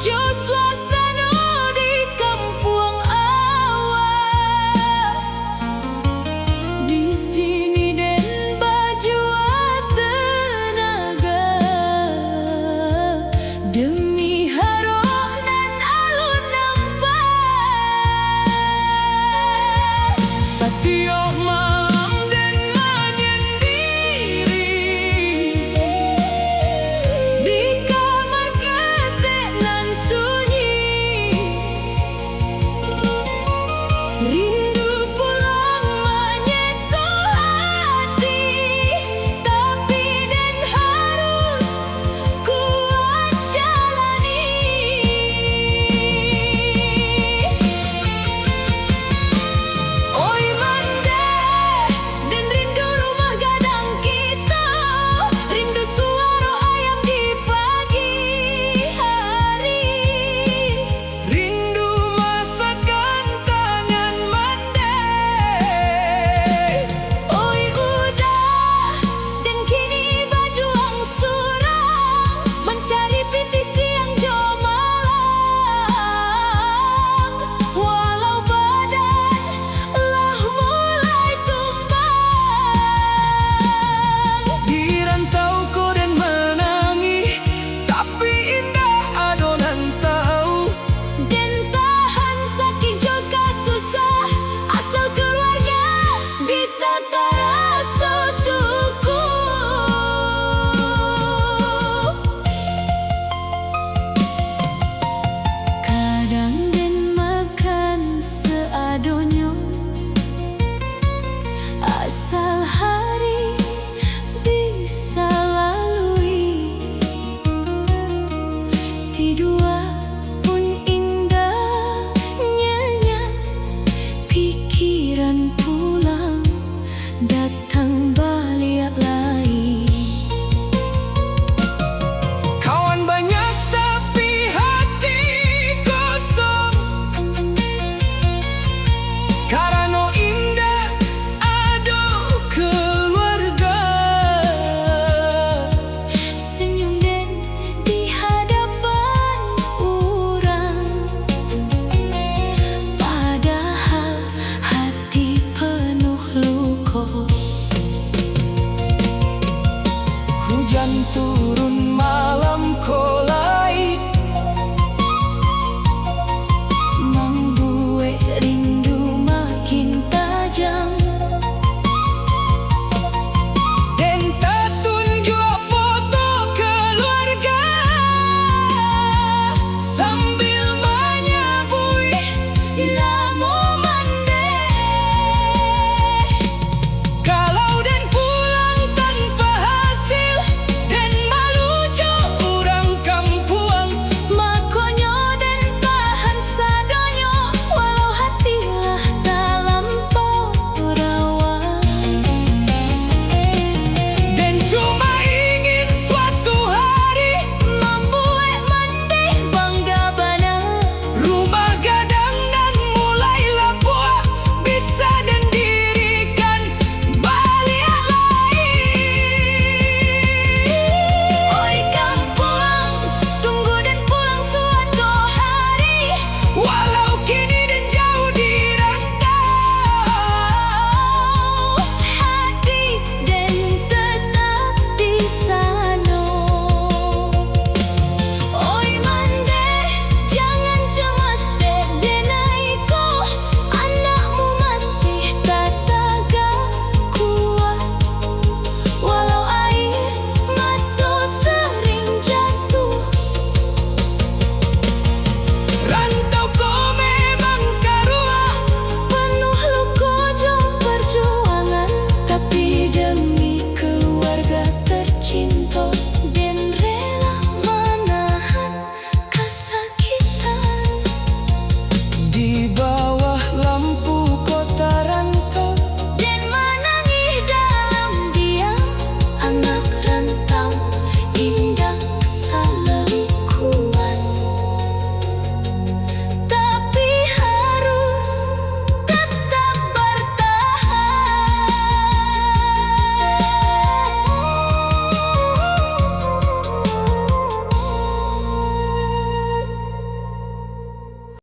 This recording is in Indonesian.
Jo suasana di kampung awal. Di sini den baju tenaga demi harok nan alun nampak. Setiap malam den menyendiri di kamar ketek nan sunyi. Rindu pulang menyesal hati, tapi den harus kuat jalani. Oi mande, den rindu rumah gadang kita, rindu suara ayam di pagi hari, rindu masakan tangan mande. Oi udah, dan kini baju angsurang mencari piti siang jo malam. Walau badan lah mulai tumbang. Di rantau ko den menangi, tapi indah adonan tahu. Den tahan sakit juga susah, asal keluarga bisa terasa cukup. Kadang den makan seadonyo, asal hari bisa lalui. Ti dua